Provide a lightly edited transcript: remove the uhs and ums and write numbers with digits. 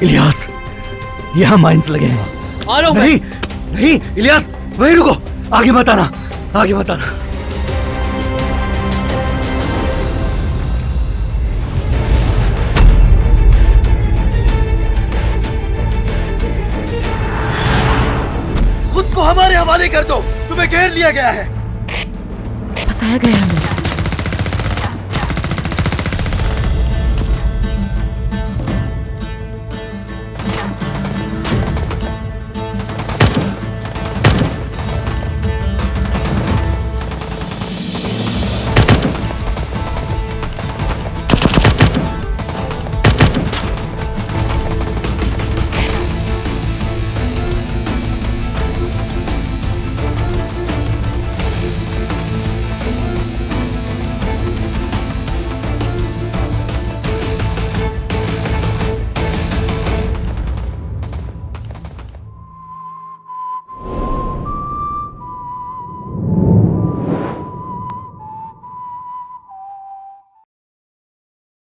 इलियास, यहाँ माइंस लगे हैं। आ रहा हूं। नहीं नहीं इलियास, वहीं रुको, आगे मत आना, आगे मत आना। खुद को हमारे हवाले कर दो, तुम्हें घेर लिया गया है। फंसाया गया हमें।